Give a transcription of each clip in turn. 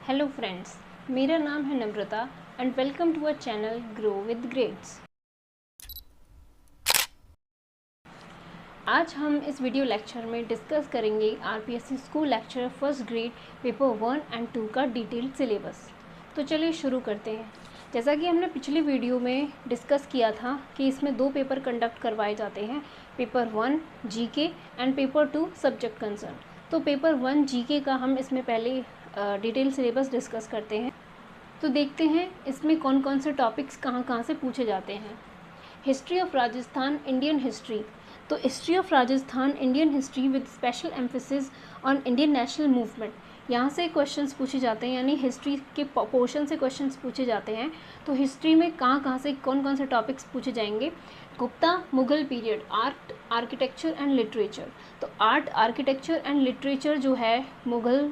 Hello friends, मेरा नाम है Namrata and welcome to our channel grow with grades. आज हम इस वीडियो लेक्चर में डिस्कस करेंगे RPSC school lecture first grade paper 1 and 2 का डिटेल्ड सिलेबस। तो चलिए शुरू करते हैं। जैसा कि हमने पिछली वीडियो में डिस्कस किया था कि इसमें 2 पेपर कंडक्ट करवाए जाते हैं, paper 1 GK and paper 2 subject concern. तो पेपर 1 जीके का हम इसमें पहले डिटेल सिलेबस डिस्कस करते हैं। तो देखते हैं इसमें कौन कौन से टॉपिक्स कहाँ से पूछे जाते हैं। History of Rajasthan Indian history, तो history of Rajasthan Indian history with special emphasis on Indian national movement, यहाँ से क्वेश्चंस पूछे जाते हैं, यानी हिस्ट्री के पोर्शन से क्वेश्चंस पूछे जाते हैं। तो हिस्ट्री में कहाँ से कौन कौन से टॉपिक्स पूछे जाएंगे। Gupta Mughal period, art architecture and literature. तो आर्ट आर्किटेक्चर एंड लिटरेचर जो है Mughal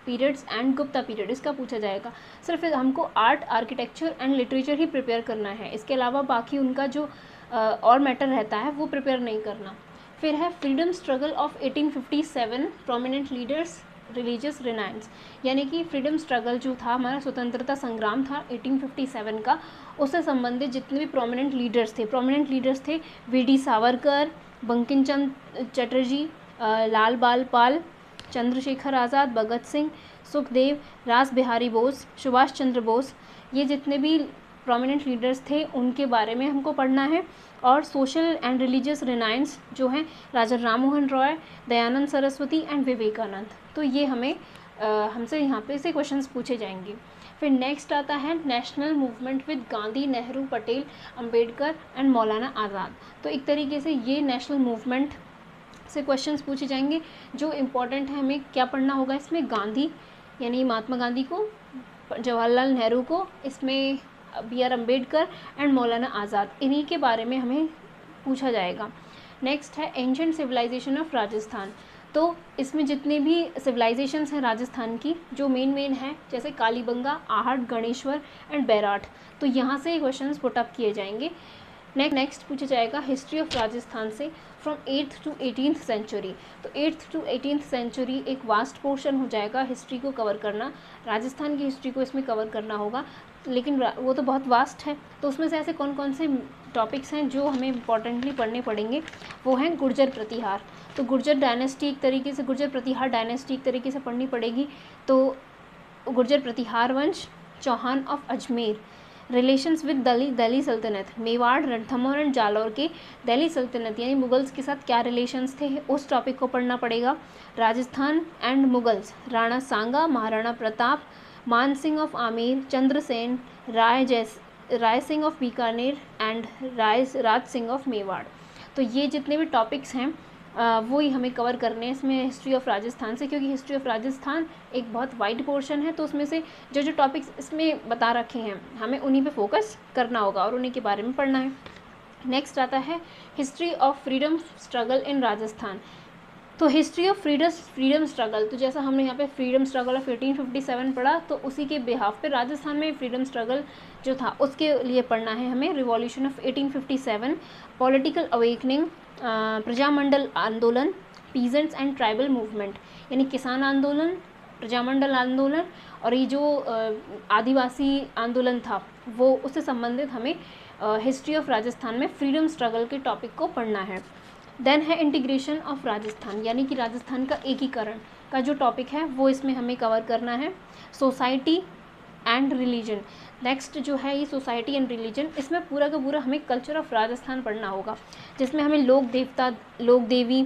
periods and Gupta period, इसका पूछा जाएगा। सिर्फ हमको art architecture and literature he prepare करना है, इसके अलावा बाकी उनका जो और मैटर रहता है वो प्रिपेयर नहीं करना। फिर है freedom struggle of 1857 prominent leaders religious renaissance, यानी कि फ्रीडम स्ट्रगल जो था हमारा स्वतंत्रता संग्राम था 1857 का, उससे संबंधित जितने भी प्रोमिनेंट लीडर्स थे वीडी सावरकर, बंकिम चंद्र चटर्जी, लाल बाल पाल, चंद्रशेखर आज़ाद, भगत सिंह, सुखदेव, रास बिहारी बोस, सुभाष चंद्र बोस, ये जितने भी प्रोमिनेंट लीडर्स थे उनके बारे में हमको पढ़ना है। और सोशल एंड रिलीजियस रिनाइंस जो हैं राजा राममोहन रॉय, दयानंद सरस्वती एंड विवेकानंद, तो ये हमसे यहाँ पे से क्वेश्चंस पूछे जाएंगे। फिर नेक्स्ट आता है national movement with Gandhi, Nehru, Patel, Ambedkar and मौलाना आज़ाद। तो एक तरीके से ये नेशनल मूवमेंट से क्वेश्चंस पूछे जाएंगे। जो इम्पोर्टेंट है हमें क्या पढ़ना होगा इसमें, गांधी यानी महात्मा गांधी को, जवाहरलाल नेहरू को, इसमें बी आर अम्बेडकर एंड मौलाना आज़ाद, इन्हीं के बारे में हमें पूछा जाएगा। नेक्स्ट है एंशिएंट सिविलाइजेशन ऑफ राजस्थान। तो इसमें जितने भी सिविलाइजेशंस हैं राजस्थान की जो मेन है, जैसे कालीबंगा, आहट, गणेश्वर एंड बैराठ, तो यहाँ से क्वेश्चंस पुट अप किए जाएंगे। नेक्स्ट पूछा जाएगा हिस्ट्री ऑफ राजस्थान से from 8th to 18th century. तो 8th to 18th सेंचुरी एक वास्ट पोर्शन हो जाएगा हिस्ट्री को कवर करना, राजस्थान की हिस्ट्री को इसमें कवर करना होगा, लेकिन वो तो बहुत वास्ट है। तो उसमें से ऐसे कौन कौन से टॉपिक्स हैं जो हमें इंपॉर्टेंटली पढ़ने पड़ेंगे, वो हैं गुर्जर प्रतिहार। तो गुर्जर डायनेस्टी एक तरीके से, गुर्जर प्रतिहार डायनेस्टी एक तरीके से पढ़नी पड़ेगी। तो गुर्जर प्रतिहार वंश, Chauhan of Ajmer, relations with Delhi sultanate, Mewar, Ranthambore and Jalore के दिल्ली सल्तनत यानी मुगल्स के साथ क्या रिलेशंस थे, उस टॉपिक को पढ़ना पड़ेगा। Rajasthan and Mughals, Rana Sanga, Maharana Pratap, Man Singh of Amer, Chandrasen, Rai Singh of Bikaner and Raj Singh of Mewar. तो ये जितने भी टॉपिक्स हैं वो ही हमें कवर करने हैं इसमें हिस्ट्री ऑफ राजस्थान से, क्योंकि हिस्ट्री ऑफ राजस्थान एक बहुत वाइड पोर्शन है। तो उसमें से जो टॉपिक्स इसमें बता रखे हैं हमें उन्हीं पे फोकस करना होगा और उन्हीं के बारे में पढ़ना है। नेक्स्ट आता है history of freedom struggle in Rajasthan. तो हिस्ट्री ऑफ फ्रीडम स्ट्रगल, तो जैसा हमने यहाँ पे फ्रीडम स्ट्रगल ऑफ 1857 पढ़ा, तो उसी के बिहाफ पे राजस्थान में फ्रीडम स्ट्रगल जो था उसके लिए पढ़ना है हमें। Revolution of 1857, political awakening, Prajamandal आंदोलन, पीजेंट्स एंड ट्राइबल मूवमेंट यानी किसान आंदोलन, प्रजामंडल आंदोलन और ये जो आदिवासी आंदोलन था वो, उससे संबंधित हमें हिस्ट्री ऑफ राजस्थान में फ्रीडम स्ट्रगल के टॉपिक को पढ़ना है। देन है इंटीग्रेशन ऑफ राजस्थान, यानी कि राजस्थान का एकीकरण का जो टॉपिक है वो इसमें हमें कवर करना है। सोसाइटी एंड रिलीजन, नेक्स्ट जो है ये सोसाइटी एंड रिलीजन, इसमें पूरा का पूरा हमें कल्चर ऑफ राजस्थान पढ़ना होगा, जिसमें हमें लोक देवता, लोक देवी,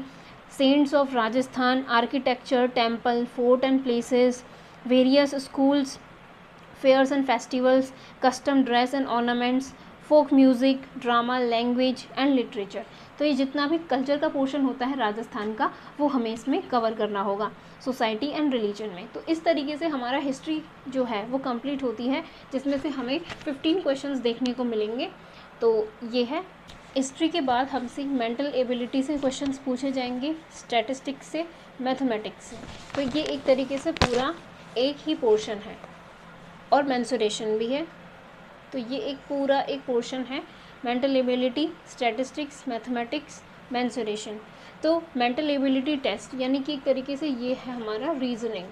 saints of Rajasthan, architecture, temple, fort and places, various schools, fairs and festivals, custom dress and ornaments, folk music, drama, language and literature. तो ये जितना भी कल्चर का पोर्शन होता है राजस्थान का वो हमें इसमें कवर करना होगा सोसाइटी एंड रिलीजन में। तो इस तरीके से हमारा हिस्ट्री जो है वो कंप्लीट होती है, जिसमें से हमें 15 क्वेश्चंस देखने को मिलेंगे। तो ये है हिस्ट्री के बाद हमसे मेंटल एबिलिटी से क्वेश्चंस पूछे जाएंगे, स्टैटिस्टिक्स से, मैथमेटिक्स से। तो ये एक तरीके से पूरा एक ही पोर्शन है और मेंसुरेशन भी है। तो ये एक पूरा एक पोर्शन है, mental ability, statistics, mathematics, mensuration. तो मेंटल एबिलिटी टेस्ट यानी कि एक तरीके से ये है हमारा रीजनिंग।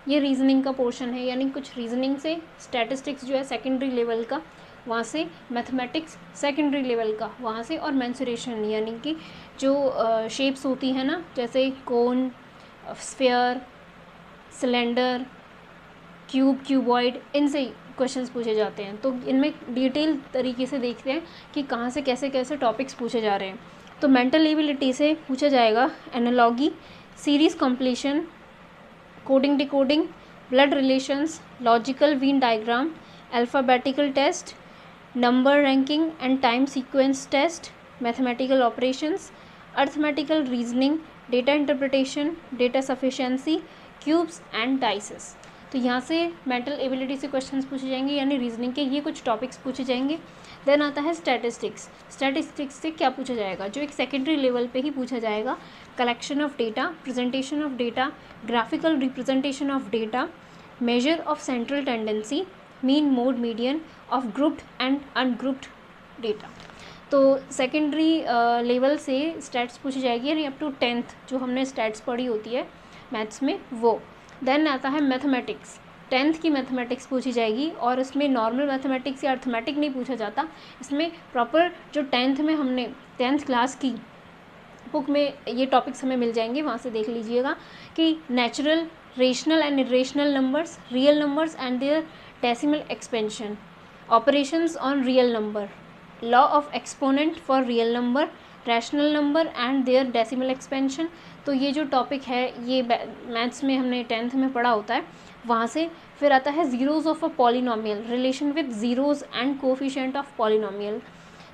ये रीजनिंग का पोर्शन है, यानी कुछ रीजनिंग से स्टैटिस्टिक्स जो है सेकेंडरी लेवल का, वहाँ से मैथमेटिक्स सेकेंडरी लेवल का वहाँ से, और मेंसुरेशन यानी कि जो शेप्स होती हैं ना, जैसे कोन, स्फेयर, सिलेंडर, क्यूब, क्यूबॉइड, इनसे क्वेश्चंस पूछे जाते हैं। तो इनमें डिटेल तरीके से देखते हैं कि कहाँ से कैसे कैसे टॉपिक्स पूछे जा रहे हैं। तो मेंटल एबिलिटी से पूछा जाएगा analogy, series completion, coding decoding, blood relations, logical Venn diagram, alphabetical test, number ranking and time sequence test, mathematical operations, arithmetical reasoning, data interpretation, data sufficiency, cubes and dices. तो यहाँ से mental ability से questions पूछे जाएंगे, यानी reasoning के ये कुछ टॉपिक्स पूछे जाएंगे। देन आता है स्टैटिस्टिक्स। स्टैटिस्टिक्स से क्या पूछा जाएगा, जो एक सेकेंडरी लेवल पे ही पूछा जाएगा, collection of data, presentation of data, graphical representation of data, measure of central tendency, mean, mode, median of grouped and ungrouped data. तो सेकेंडरी लेवल से स्टैट्स पूछी जाएगी, यानी अप टू 10th जो हमने स्टैट्स पढ़ी होती है मैथ्स में वो। देन आता है मैथमेटिक्स। 10th की मैथमेटिक्स पूछी जाएगी, और इसमें नॉर्मल मैथमेटिक्स या अर्थमेटिक नहीं पूछा जाता, इसमें प्रॉपर जो 10th में हमने 10th क्लास की बुक में ये टॉपिक्स हमें मिल जाएंगे, वहाँ से देख लीजिएगा कि natural, rational and irrational numbers, real numbers and their decimal expansion, operations on real number, law of exponent for real number, rational number and their decimal expansion. तो ये जो टॉपिक है ये मैथ्स में हमने 10th में पढ़ा होता है, वहाँ से। फिर आता है zeros of a polynomial, relation with zeros and coefficient of polynomial.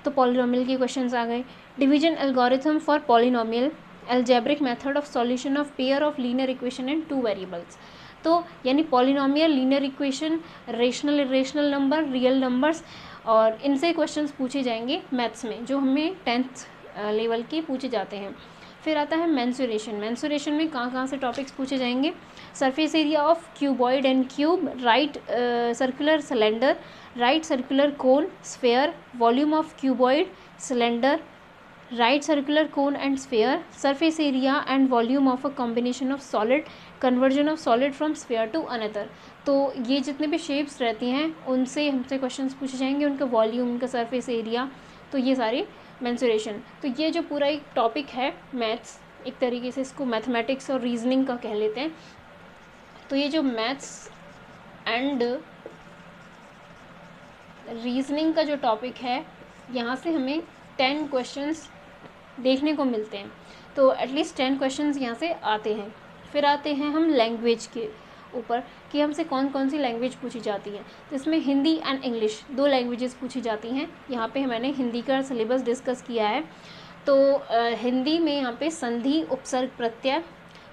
तो पॉलिनोमियल के क्वेश्चंस आ गए। Division algorithm for polynomial, algebraic method of solution of pair of linear equation in 2 variables. तो यानी polynomial, linear equation, rational irrational number, real numbers, और इनसे questions पूछे जाएंगे maths में, जो हमें 10th लेवल के पूछे जाते हैं। फिर आता है मेंसुरेशन। मेंसुरेशन में कहाँ से टॉपिक्स पूछे जाएंगे, surface area of cuboid and cube, right circular cylinder, right circular cone, sphere, volume of cuboid, cylinder, right circular cone and sphere, surface area and volume of a combination of solid, conversion of solid from sphere to another. तो ये जितने भी shapes रहती हैं उनसे हमसे questions पूछे जाएंगे, उनका वॉल्यूम, उनका सरफेस एरिया, तो ये सारे मेंसुरेशन। तो ये जो पूरा एक टॉपिक है मैथ्स, एक तरीके से इसको मैथमेटिक्स और रीजनिंग का कह लेते हैं। तो ये जो मैथ्स एंड रीजनिंग का जो टॉपिक है, यहाँ से हमें 10 क्वेश्चंस देखने को मिलते हैं। तो एटलीस्ट 10 क्वेश्चंस यहाँ से आते हैं। फिर आते हैं हम लैंग्वेज के ऊपर कि हमसे कौन कौन सी लैंग्वेज पूछी जाती है। तो इसमें हिंदी एंड इंग्लिश 2 लैंग्वेजेस पूछी जाती हैं। यहाँ पे मैंने हिंदी का सिलेबस डिस्कस किया है। तो हिंदी में यहाँ पे संधि, उपसर्ग, प्रत्यय,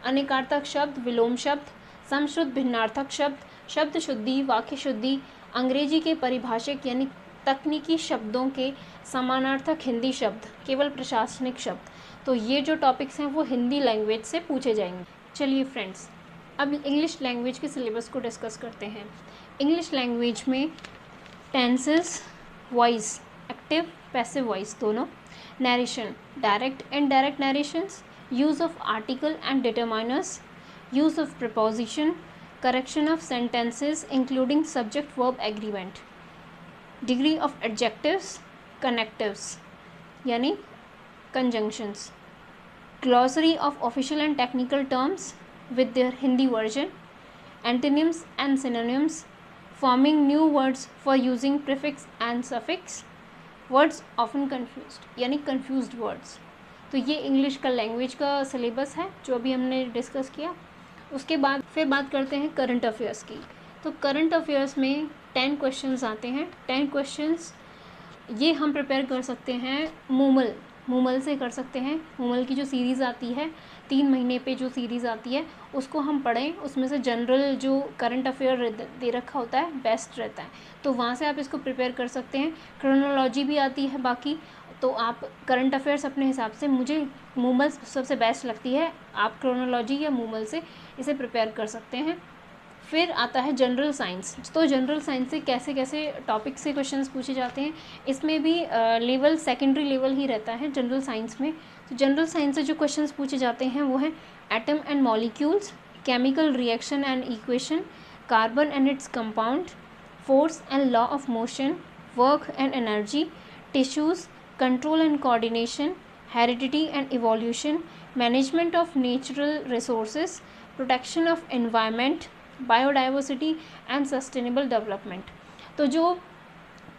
अनेकार्थक शब्द, विलोम शब्द, समश्रुत भिन्नार्थक शब्द, शब्द शुद्धि, वाक्य शुद्धि, अंग्रेजी के परिभाषिक यानी तकनीकी शब्दों के समानार्थक हिंदी शब्द, केवल प्रशासनिक शब्द। तो ये जो टॉपिक्स हैं वो हिंदी लैंग्वेज से पूछे जाएंगे। चलिए फ्रेंड्स, अब इंग्लिश लैंग्वेज के सिलेबस को डिस्कस करते हैं। इंग्लिश लैंग्वेज में tenses, voice, active passive voice दोनों, narration, direct and direct narrations, use of article and determiners, use of preposition, correction of sentences including subject verb agreement, degree of adjectives, connectives यानी conjunctions, glossary of official and technical terms with their Hindi version, antonyms and synonyms, forming new words for using prefix and suffix, words often confused यानी confused words। तो ये English का language का syllabus है जो अभी हमने डिस्कस किया। उसके बाद फिर बात करते हैं करंट अफेयर्स की। तो करंट अफेयर्स में 10 क्वेश्चंस आते हैं। 10 क्वेश्चंस ये हम प्रिपेयर कर सकते हैं मूमल से कर सकते हैं। मूमल की जो सीरीज़ आती है 3 महीने पे जो सीरीज़ आती है उसको हम पढ़ें, उसमें से जनरल जो करंट अफेयर दे रखा होता है बेस्ट रहता है, तो वहाँ से आप इसको प्रिपेयर कर सकते हैं। क्रोनोलॉजी भी आती है बाकी, तो आप करंट अफेयर्स अपने हिसाब से, मुझे मूमल सबसे बेस्ट लगती है, आप क्रोनोलॉजी या मूमल से इसे प्रिपेयर कर सकते हैं। फिर आता है जनरल साइंस। तो जनरल साइंस से कैसे कैसे टॉपिक से क्वेश्चंस पूछे जाते हैं, इसमें भी लेवल सेकेंडरी लेवल ही रहता है जनरल साइंस में। तो जनरल साइंस से जो क्वेश्चंस पूछे जाते हैं वो हैं atom and molecules, chemical reaction and equation, carbon and its compound, force and law of motion, work and energy, tissues, control and coordination, heredity and evolution, management of natural resources, protection of environment, biodiversity and sustainable development। तो जो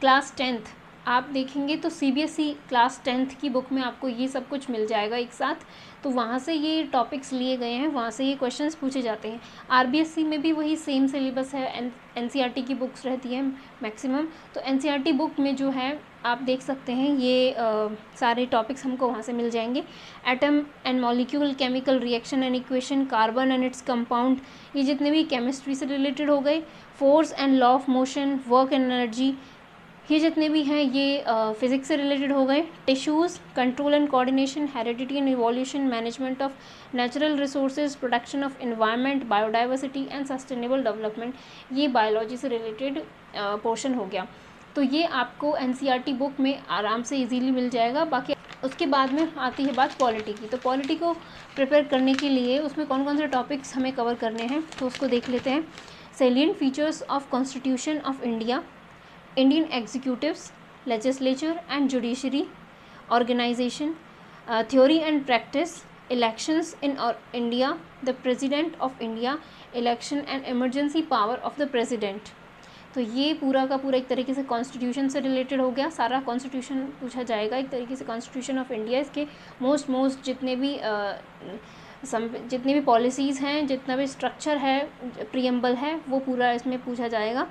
class 10th आप देखेंगे तो CBSE class 10th की book में आपको ये सब कुछ मिल जाएगा एक साथ, तो वहाँ से ये टॉपिक्स लिए गए हैं, वहाँ से ये क्वेश्चंस पूछे जाते हैं। RBSE में भी वही सेम सिलेबस है, NCERT की बुक्स रहती हैं मैक्सिमम, तो NCERT बुक में जो है आप देख सकते हैं ये सारे टॉपिक्स हमको वहाँ से मिल जाएंगे। Atom and molecule, chemical reaction and equation, carbon and its compound, ये जितने भी केमिस्ट्री से रिलेटेड हो गए, force and law of motion, work and energy, ये जितने भी हैं ये फिज़िक्स से रिलेटेड हो गए। Tissues, control and coordination, heredity and evolution, management of natural resources, protection of environment, biodiversity and sustainable development, ये बायोलॉजी से रिलेटेड पोर्शन हो गया। तो ये आपको NCERT बुक में आराम से इजीली मिल जाएगा। बाकी उसके बाद में आती है बात पॉलिटी की, तो पॉलिटी को प्रिपेयर करने के लिए उसमें कौन कौन से टॉपिक्स हमें कवर करने हैं तो उसको देख लेते हैं। Salient features of constitution of India, Indian executives, legislature and judiciary, organization, theory and practice, elections in India, the president of India, election and emergency power of the president। तो ये पूरा का पूरा एक तरीके से कॉन्स्टिट्यूशन से रिलेटेड हो गया, सारा कॉन्स्टिट्यूशन पूछा जाएगा एक तरीके से, कॉन्स्टिट्यूशन ऑफ इंडिया, इसके मोस्ट जितने भी पॉलिसीज़ हैं, जितना भी स्ट्रक्चर है, प्रीएम्बल है, वो पूरा इसमें पूछा जाएगा।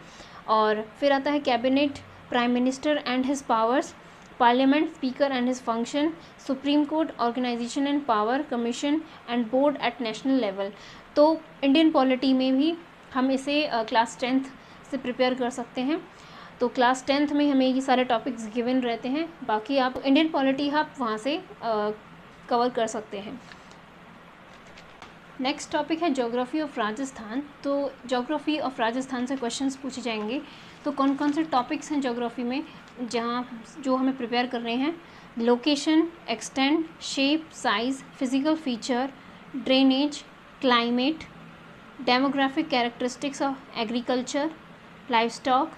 और फिर आता है cabinet, prime minister and his powers, parliament, speaker and his function, supreme court, organisation and power, commission and board at national level. तो इंडियन पॉलिटी में भी हम इसे क्लास 10th से प्रिपेयर कर सकते हैं। तो क्लास 10th में हमें ये सारे टॉपिक्स गिवन रहते हैं, बाकी आप इंडियन पॉलिटी आप वहाँ से कवर कर सकते हैं। नेक्स्ट टॉपिक है ज्योग्राफी ऑफ राजस्थान। तो ज्योग्राफी ऑफ राजस्थान से क्वेश्चंस पूछे जाएंगे। तो कौन कौन से टॉपिक्स हैं ज्योग्राफी में जो हमें प्रिपेयर कर रहे हैं? Location, extent, shape, size, physical feature, drainage, climate, demographic characteristics of agriculture, livestock,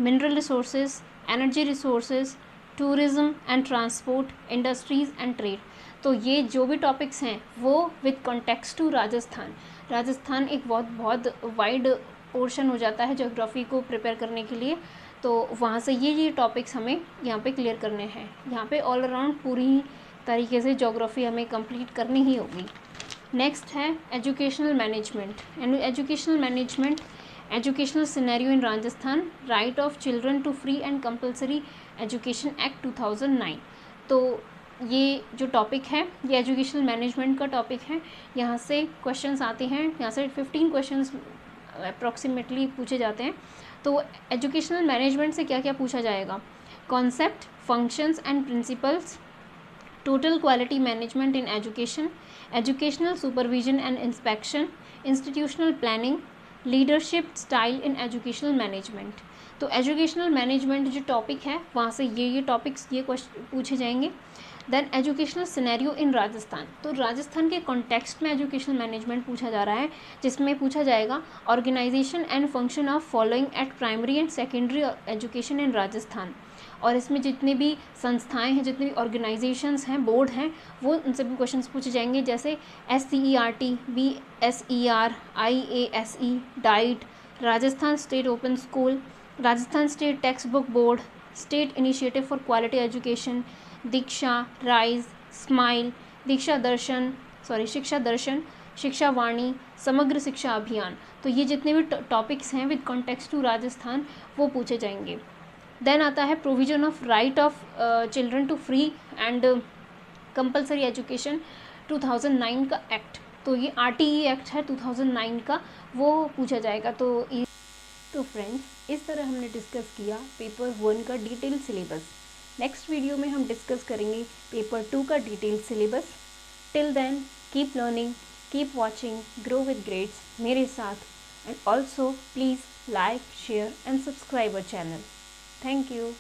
mineral resources, energy resources, tourism and transport, industries and trade. तो ये जो भी टॉपिक्स हैं वो विद कॉन्टेक्स्ट टू राजस्थान एक बहुत वाइड पोर्शन हो जाता है ज्योग्राफी को प्रिपेयर करने के लिए। तो वहाँ से ये टॉपिक्स हमें यहाँ पे क्लियर करने हैं। यहाँ पे ऑल अराउंड पूरी तरीके से ज्योग्राफी हमें कंप्लीट करनी ही होगी। नेक्स्ट है educational management, educational scenario in Rajasthan, right of children to free and compulsory education act 2009। तो ये जो टॉपिक है ये एजुकेशनल मैनेजमेंट का टॉपिक है। यहाँ से क्वेश्चंस आते हैं, यहाँ से 15 क्वेश्चंस अप्रॉक्सीमेटली पूछे जाते हैं। तो एजुकेशनल मैनेजमेंट से क्या क्या पूछा जाएगा? Concept, functions and principles, total quality management in education, educational supervision and inspection, institutional planning, leadership style in educational management. तो एजुकेशनल मैनेजमेंट जो टॉपिक है वहाँ से ये टॉपिक्स ये क्वेश्चन पूछे जाएंगे। Then educational scenario in Rajasthan, तो राजस्थान के कॉन्टेक्स्ट में एजुकेशनल मैनेजमेंट पूछा जा रहा है, जिसमें पूछा जाएगा organisation and function of following at primary and secondary education in Rajasthan. और इसमें जितने भी संस्थाएं हैं, जितने भी ऑर्गेनाइजेशंस हैं, बोर्ड हैं, वो उनसे भी क्वेश्चंस पूछे जाएंगे, जैसे SCERT, BSER, IASE, diet, Rajasthan state open school, Rajasthan state text book board, state initiative for quality education, Diksha, rise, smile, शिक्षा दर्शन, शिक्षा वाणी, समग्र शिक्षा अभियान। तो ये जितने भी टॉपिक्स हैं विद कॉन्टेक्स्ट टू राजस्थान वो पूछे जाएंगे। देन आता है provision of right of children to free and compulsory education 2009 का एक्ट। तो ये RTE एक्ट है 2009 का, वो पूछा जाएगा। तो फ्रेंड्स, इस तरह हमने डिस्कस किया पेपर 1 का डिटेल सिलेबस। नेक्स्ट वीडियो में हम डिस्कस करेंगे पेपर 2 का detail syllabus. Till then keep learning, keep watching grow with grades मेरे साथ, and also please like, share and subscribe our channel. Thank you.